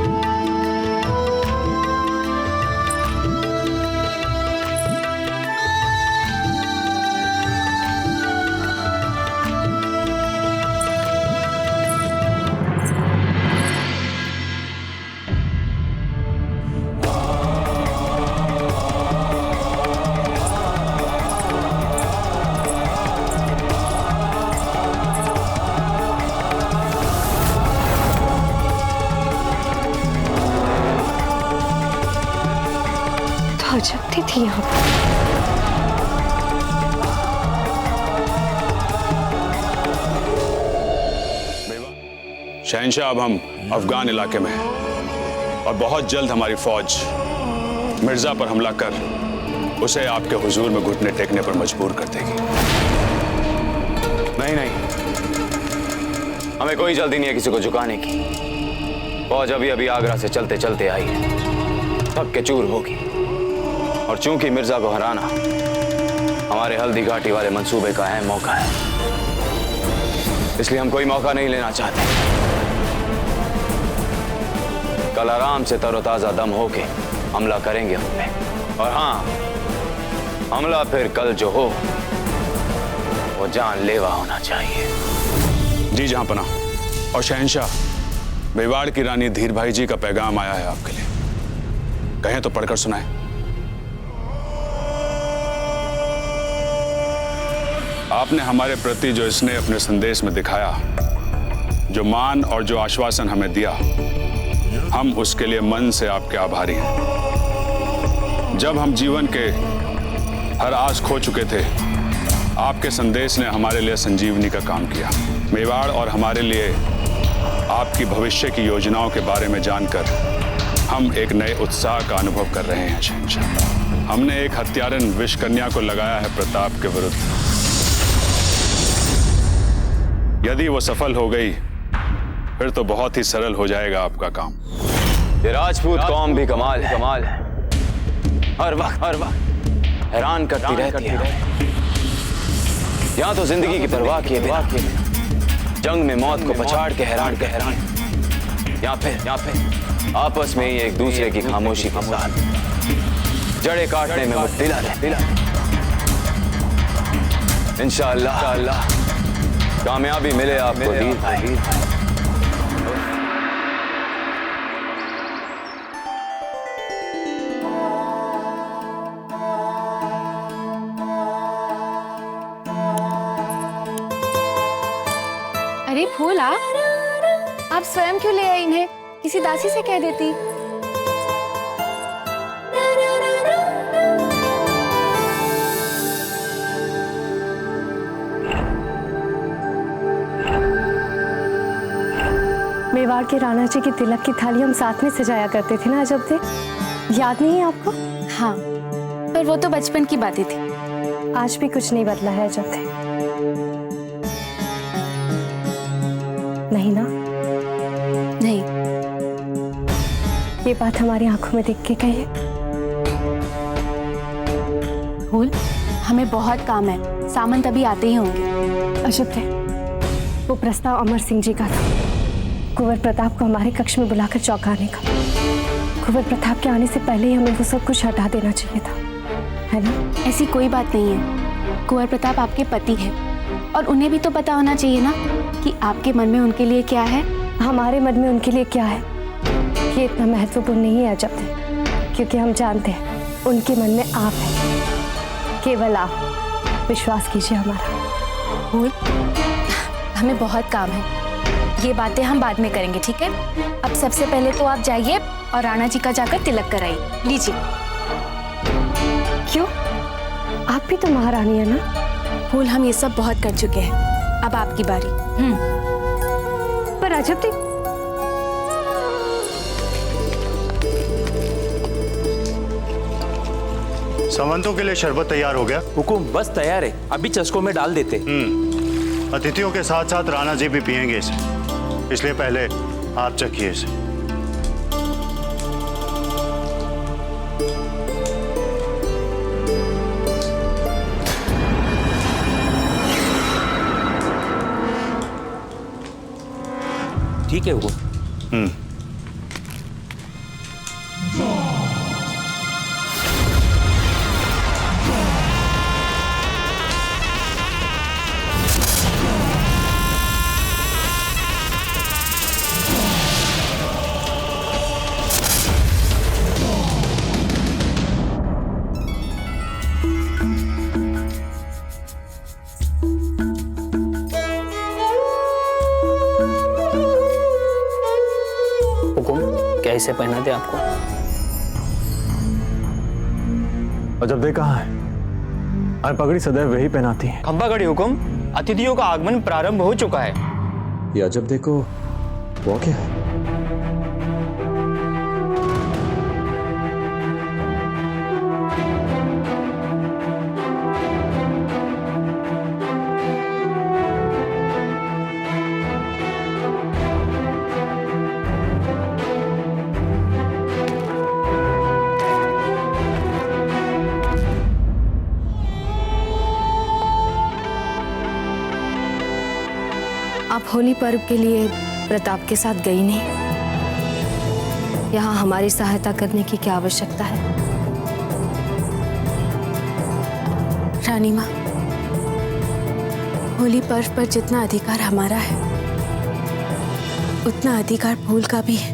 अजब थी यहाँ पर। शहंशाह, अब हम अफगान इलाके में हैं और बहुत जल्द हमारी फौज मिर्जा पर हमला कर उसे आपके हुजूर में घुटने टेकने पर मजबूर कर देगी। नहीं, हमें कोई जल्दी नहीं है किसी को झुकाने की। फौज अभी आगरा से चलते चलते आई है, थक के चूर होगी। और चूंकि मिर्जा को हराना हमारे हल्दी घाटी वाले मंसूबे का अहम मौका है, इसलिए हम कोई मौका नहीं लेना चाहते। कल आराम से तरोताजा दम होके हमला करेंगे हम पे। और हाँ, हमला फिर कल जो हो वो जानलेवा होना चाहिए। जी जहांपना। और शहंशाह, मेवाड़ की रानी धीर भाई जी का पैगाम आया है आपके लिए, कहें तो पढ़कर सुनाएं। आपने हमारे प्रति जो स्नेह अपने संदेश में दिखाया, जो मान और जो आश्वासन हमें दिया, हम उसके लिए मन से आपके आभारी हैं। जब हम जीवन के हर आस खो चुके थे, आपके संदेश ने हमारे लिए संजीवनी का काम किया। मेवाड़ और हमारे लिए आपकी भविष्य की योजनाओं के बारे में जानकर हम एक नए उत्साह का अनुभव कर रहे हैं शहंशाह। हमने एक हत्यारन विषकन्या को लगाया है प्रताप के विरुद्ध। यदि वो सफल हो गई फिर तो बहुत ही सरल हो जाएगा आपका काम। ये राजपूत कौम भी कमाल है, कमाल है। हर वक्त हैरान करती रहती है। यहाँ तो जिंदगी की परवाह किए बिना जंग में मौत को पछाड़ के हैरान या फिर आपस में ही एक दूसरे की खामोशी के साथ जड़े काटने में मुब्तला रहते। इंशाअल्लाह कामयाबी मिले आपको धीर भाई। अरे फूल आप स्वयं क्यों ले आई इन्हें? किसी दासी से कह देती। मेवाड़ के राणा जी की तिलक की थाली हम साथ में सजाया करते थे ना अजब दे, याद नहीं है आपको? हाँ, पर वो तो बचपन की बातें थी। आज भी कुछ नहीं बदला है अजब दे। नहीं ना? नहीं। ये बात हमारी आंखों में देख के कहिए। फूल, हमें बहुत काम है, सामंत अभी आते ही होंगे। अजब दे, वो प्रस्ताव अमर सिंह जी का था, कुंवर प्रताप को हमारे कक्ष में बुलाकर चौंकाने का। कुंवर प्रताप के आने से पहले ही हमें वो सब कुछ हटा देना चाहिए था, है ना? ऐसी कोई बात नहीं है। कुंवर प्रताप आपके पति है और उन्हें भी तो पता होना चाहिए ना कि आपके मन में उनके लिए क्या है। हमारे मन में उनके लिए क्या है ये इतना महत्वपूर्ण नहीं है अजब दे, क्योंकि हम जानते हैं उनके मन में आप हैं, केवल आप। विश्वास कीजिए हमारा। फूल, हमें बहुत काम है, ये बातें हम बाद में करेंगे, ठीक है? अब सबसे पहले तो आप जाइए और राणा जी का जाकर तिलक कराइए। लीजिए। क्यों? आप भी तो महारानी है ना? फूल, हम ये सब बहुत कर चुके हैं, अब आपकी बारी। पर अजब दे, सामंतों के लिए शरबत तैयार हो गया? हुकुम, बस तैयार है, अभी चस्कों में डाल देते। अतिथियों के साथ साथ राणा जी भी पिएंगे इसे, इसलिए पहले आप चखिए इसे। ठीक है हुकुम। कैसे पहना दे आपको? अजब दे कहाँ है? हमें पगड़ी सदैव वही पहनाती है। खंबा गढ़ी हुकुम, अतिथियों का आगमन प्रारंभ हो चुका है। ये अजब दे को वो क्या है? आप होली पर्व के लिए प्रताप के साथ गई नहीं? यहाँ हमारी सहायता करने की क्या आवश्यकता है? रानी माँ, होली पर्व पर जितना अधिकार हमारा है उतना अधिकार फूल का भी है।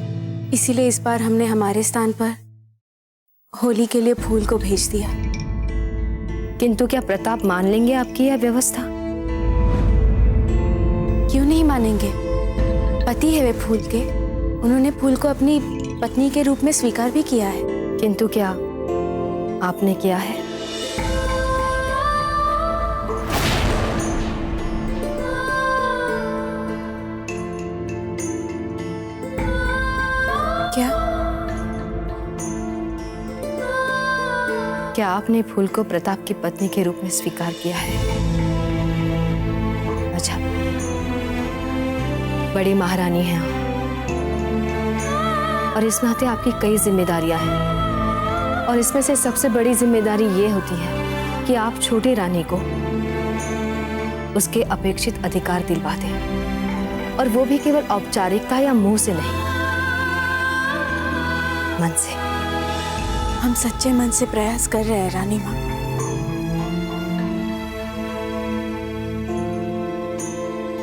इसीलिए इस बार हमने हमारे स्थान पर होली के लिए फूल को भेज दिया। किंतु क्या प्रताप मान लेंगे आपकी यह व्यवस्था? क्यों नहीं मानेंगे? पति है वे फूल के, उन्होंने फूल को अपनी पत्नी के रूप में स्वीकार भी किया है। किंतु क्या आपने किया है? क्या आपने फूल को प्रताप की पत्नी के रूप में स्वीकार किया है? अच्छा, बड़ी महारानी हैं आप, और इस नाते आपकी कई जिम्मेदारियां हैं, और इसमें से सबसे बड़ी जिम्मेदारी ये होती है कि आप छोटी रानी को उसके अपेक्षित अधिकार दिलवा दें, और वो भी केवल औपचारिकता या मुंह से नहीं, मन से। हम सच्चे मन से प्रयास कर रहे हैं रानी माँ।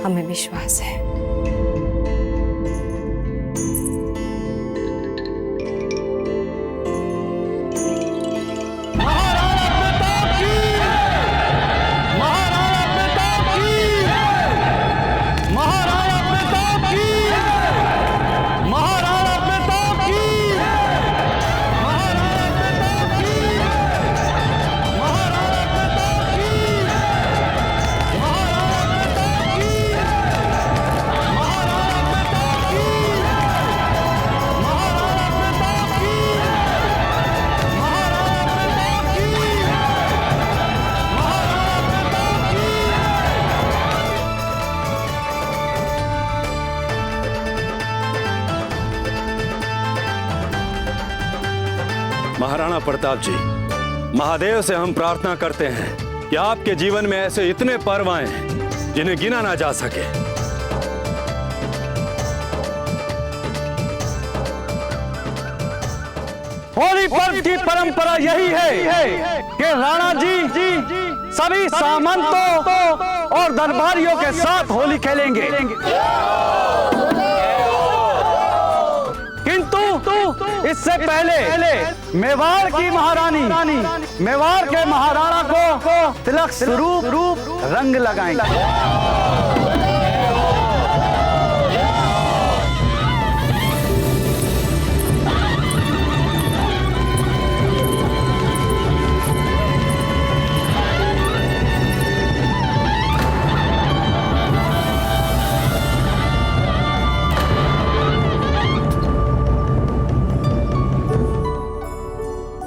हमें विश्वास है। महाराणा प्रताप जी, महादेव से हम प्रार्थना करते हैं कि आपके जीवन में ऐसे इतने पर्व आए जिन्हें गिना ना जा सके। होली पर्व की परंपरा यही है कि राणा जी सभी सामंतों और दरबारियों के साथ होली खेलेंगे। किंतु इससे पहले मेवाड़ की महारानी मेवाड़ के महाराणा को तिलक स्वरूप रंग लगाएंगे।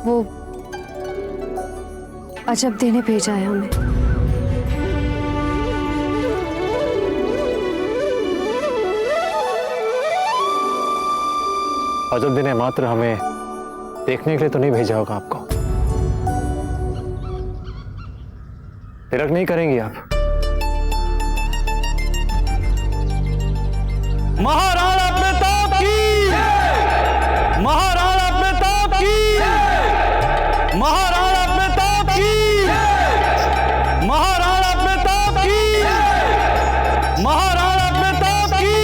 वो अजब देने भेजा है हमें। अजब दिन है मात्र हमें देखने के लिए तो नहीं भेजा होगा आपको। तिलक नहीं करेंगी आप? महाराणा प्रताप की, महाराणा प्रताप की, महाराणा प्रताप की, महाराणा प्रताप की, महाराणा प्रताप की,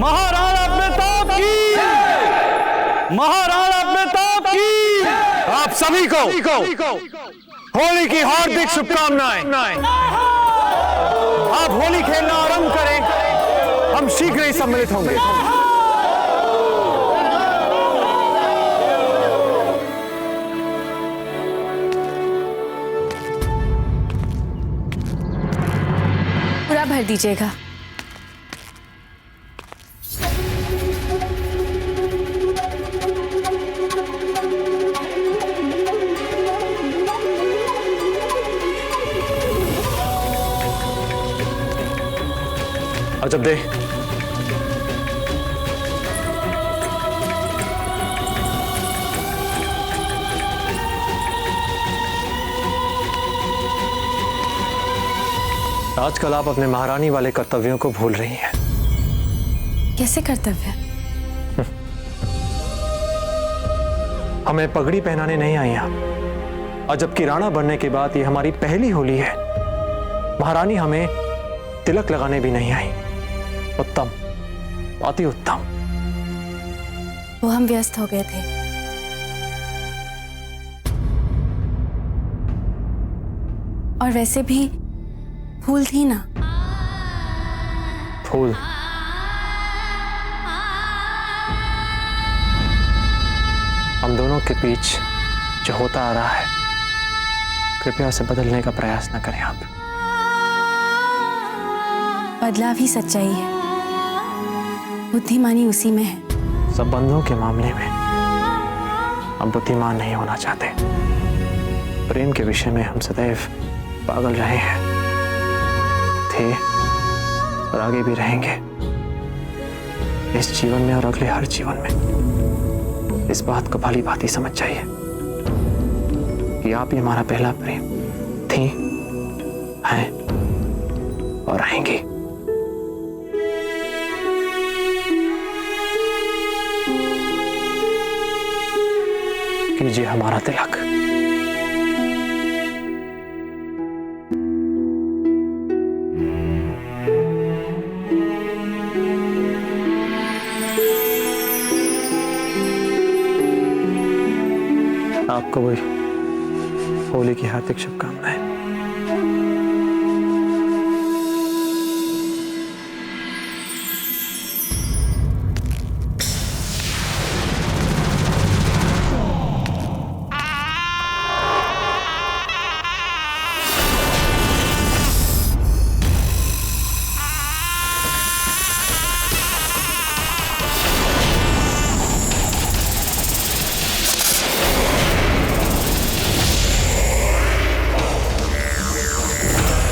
महाराणा प्रताप की, महाराणा प्रताप की। आप सभी को होली की हार्दिक शुभकामनाएं। आप होली खेलना आरंभ करें, हम शीघ्र ही सम्मिलित होंगे। पूरा भर दीजिएगा। अजब दे, आजकल आप अपने महारानी वाले कर्तव्यों को भूल रही हैं। कैसे कर्तव्य? हमें पगड़ी पहनाने नहीं आई आप, और जबकि राणा बनने के बाद ये हमारी पहली होली है, महारानी हमें तिलक लगाने भी नहीं आई। उत्तम, अति उत्तम। वो हम व्यस्त हो गए थे। और वैसे भी फूल थी ना। फूल? हम दोनों के बीच जो होता आ रहा है, कृपया उसे बदलने का प्रयास न करें आप। बदलाव ही सच्चाई है, बुद्धिमानी उसी में है। संबंधों के मामले में हम बुद्धिमान नहीं होना चाहते। प्रेम के विषय में हम सदैव पागल रहे हैं, थे और आगे भी रहेंगे। इस जीवन में और अगले हर जीवन में इस बात को भली भांति समझ जाइए कि आप ही हमारा पहला प्रेम थी, हैं और रहेंगी। कीजिए हमारा तिलक। आपको भी होली की हार्दिक शुभकामनाएं।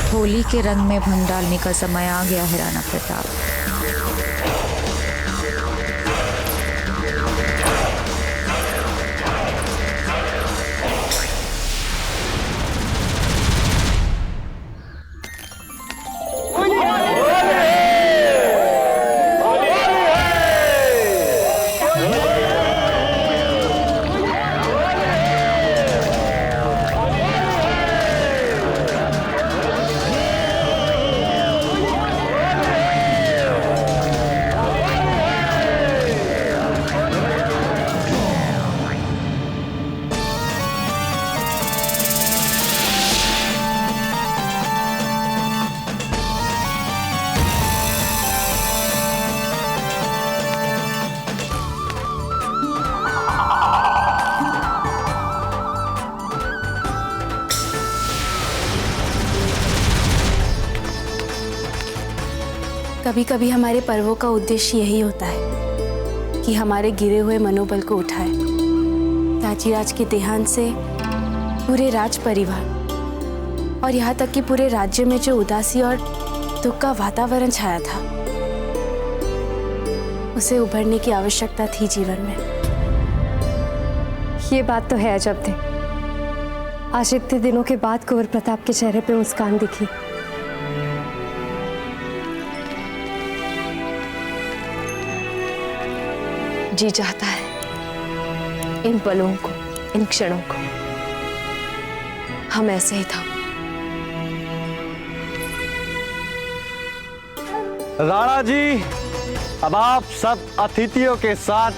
होली के रंग में भंग डालने का समय आ गया है राणा प्रताप। कभी कभी हमारे पर्वों का उद्देश्य यही होता है कि हमारे गिरे हुए मनोबल को उठाए। ताजीराज के देहांत से पूरे राज परिवार और यहाँ तक कि पूरे राज्य में जो उदासी और दुख का वातावरण छाया था, उसे उभरने की आवश्यकता थी जीवन में। ये बात तो है अजब दे। आज इतने दिनों के बाद कुंवर प्रताप के चेहरे पे मुस्कान दिखी। जी चाहता है इन पलों को, इन क्षणों को हम ऐसे ही था। राणा जी, अब आप सब अतिथियों के साथ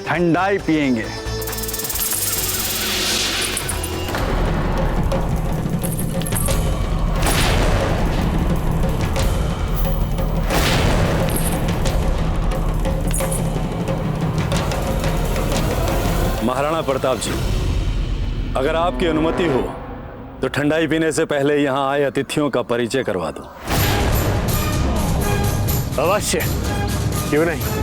ठंडाई पिएंगे। महाराणा प्रताप जी, अगर आपकी अनुमति हो तो ठंडाई पीने से पहले यहां आए अतिथियों का परिचय करवा दो। अवश्य, क्यों नहीं।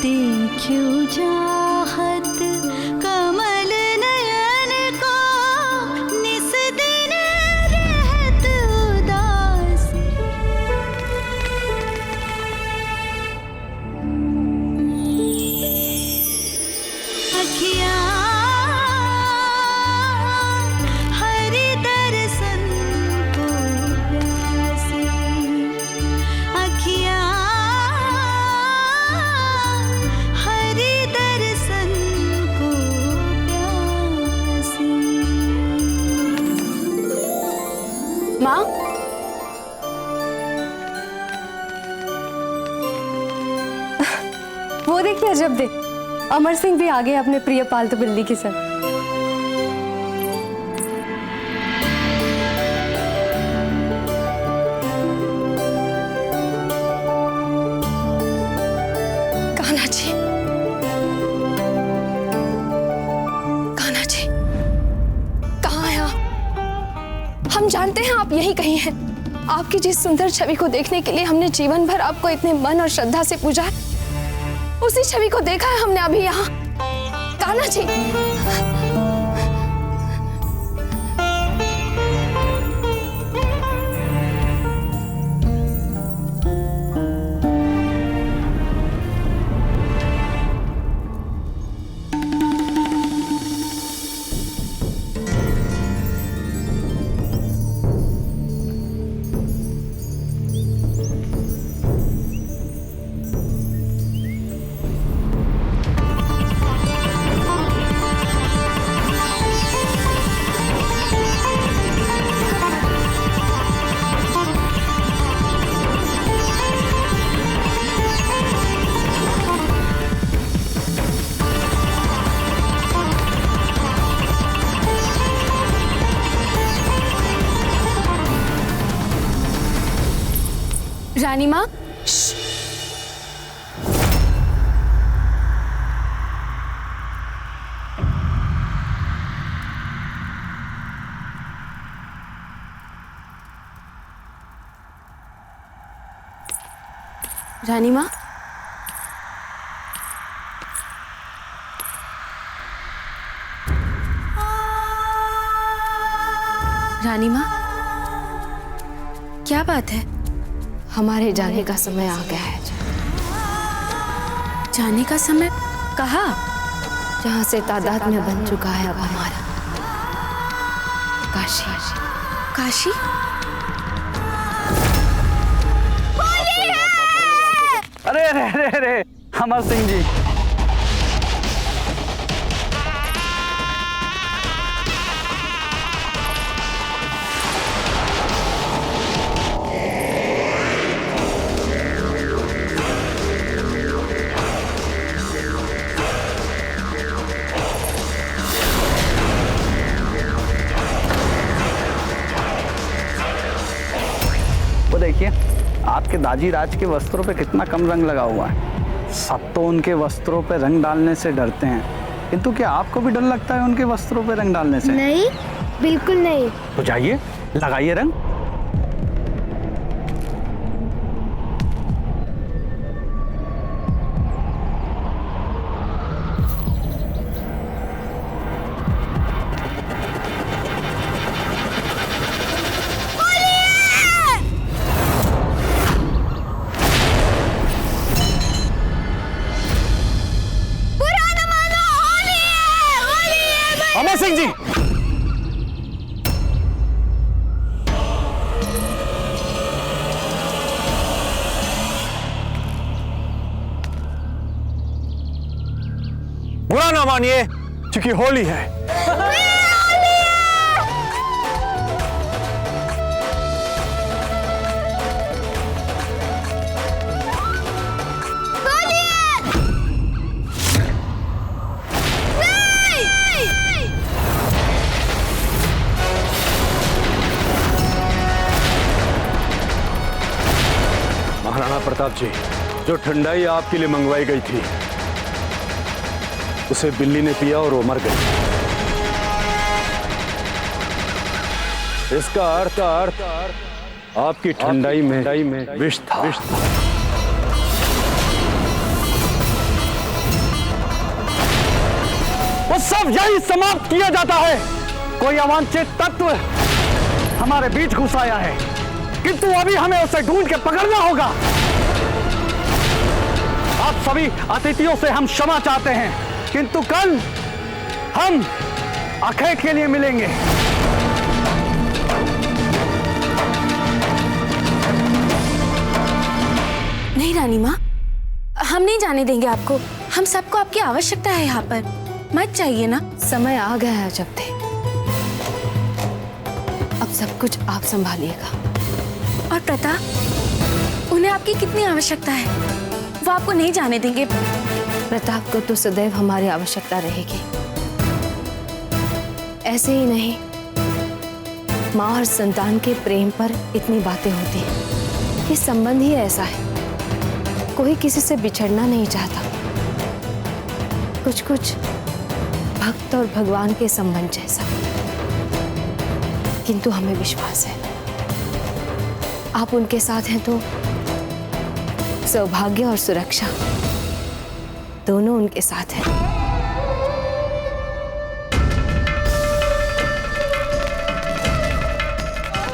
देखूं चाहत कमल नयन को निस दिन रहत उदासी। अखियाँ हरि दर्शन को प्यासी। अखियाँ हरि दर्शन को प्यासी। माँ, वो देखिए अजब दे, अमर सिंह भी आ गए अपने प्रिय पालतू बिल्ली के साथ। कान्हा जी, कान्हा जी, कहाँ हैं आप? हम जानते हैं आप यहीं कहीं हैं। आपकी जिस सुंदर छवि को देखने के लिए हमने जीवन भर आपको इतने मन और श्रद्धा से पूजा है, उसी छवि को देखा है हमने अभी यहाँ। कान्हा जी, रानी माँ, रानी माँ, रानी माँ, क्या बात है? हमारे जाने का समय आ गया है। जाने का समय? कहाँ? जहाँ से तादाद में बन चुका है अब हमारा काशी। काशी? अरे अरे अरे अरे अमर सिंह जी, वो देखिए आपके दाजी राज के वस्त्रों पे कितना कम रंग लगा हुआ है। सब तो उनके वस्त्रों पे रंग डालने से डरते हैं, किंतु क्या आपको भी डर लगता है उनके वस्त्रों पे रंग डालने से? नहीं, बिल्कुल नहीं। तो जाइए लगाइए रंग। अमर सिंह जी, बुरा ना मानिए क्योंकि होली है। महाराणा प्रताप जी, जो ठंडाई आपके लिए मंगवाई गई थी उसे बिल्ली ने पिया और वो मर गई। इसका अर्थ आपकी ठंडाई में विष था। वो सब यही समाप्त किया जाता है। कोई अवांछित तत्व हमारे बीच घुस आया है, किंतु अभी हमें उसे ढूंढ के पकड़ना होगा। आप सभी अतिथियों से हम क्षमा चाहते हैं, किंतु कल हम अखेट के लिए मिलेंगे। नहीं रानी माँ, हम नहीं जाने देंगे आपको। हम सबको आपकी आवश्यकता है यहाँ पर, मत चाहिए ना। समय आ गया है जब थे, अब सब कुछ आप संभालिएगा। और प्रताप, उन्हें आपकी कितनी आवश्यकता है, वो आपको नहीं जाने देंगे। प्रताप को तो सदैव हमारी आवश्यकता रहेगी। ऐसे ही नहीं, माँ और संतान के प्रेम पर इतनी बातें होती हैं। ये संबंध ही ऐसा है, कोई किसी से बिछड़ना नहीं चाहता। कुछ कुछ भक्त और भगवान के संबंध जैसा। किंतु हमें विश्वास है, आप उनके साथ हैं तो सौभाग्य और सुरक्षा दोनों उनके साथ हैं।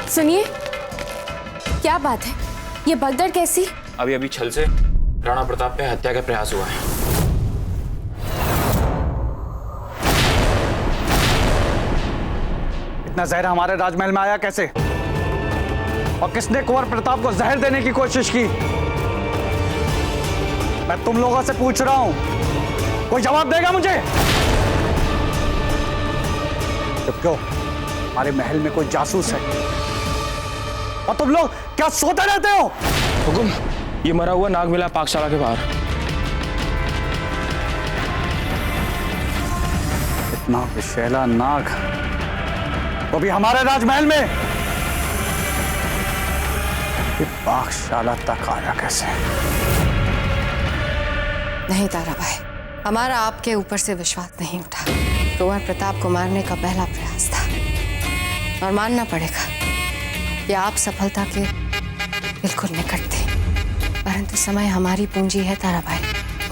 सुनिए, क्या बात है, ये भगदड़ कैसी? अभी अभी छल से राणा प्रताप पे हत्या का प्रयास हुआ है। इतना जहर हमारे राजमहल में आया कैसे? और किसने कुंवर प्रताप को जहर देने की कोशिश की? मैं तुम लोगों से पूछ रहा हूं, कोई जवाब देगा मुझे? जब क्यों हमारे महल में कोई जासूस है और तुम लोग क्या सोते रहते हो? हुकुम, ये मरा हुआ नाग मिला पाकशाला के बाहर। इतना विषैला नाग, वो भी हमारे राजमहल में? ये पाकशाला तक आया कैसे? नहीं ताराबाई, हमारा आपके ऊपर से विश्वास नहीं उठा। कुंवर प्रताप को मारने का पहला प्रयास था और मानना पड़ेगा कि आप सफलता के बिल्कुल निकट थे, परंतु समय हमारी पूंजी है ताराबाई।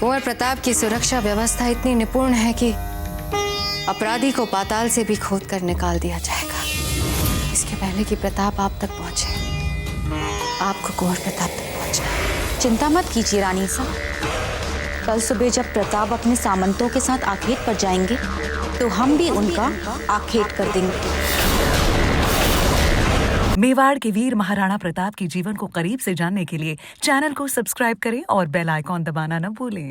कुंवर प्रताप की सुरक्षा व्यवस्था इतनी निपुण है कि अपराधी को पाताल से भी खोद कर निकाल दिया जाएगा, इसके पहले कि प्रताप आप तक पहुंचे। आपको कुंवर प्रताप तक पहुंचना। चिंता मत कीजिए रानी साहब, कल सुबह जब प्रताप अपने सामंतों के साथ आखेट पर जाएंगे तो हम भी उनका आखेट कर देंगे। मेवाड़ के वीर महाराणा प्रताप के जीवन को करीब से जानने के लिए चैनल को सब्सक्राइब करें और बेल आइकॉन दबाना न भूलें।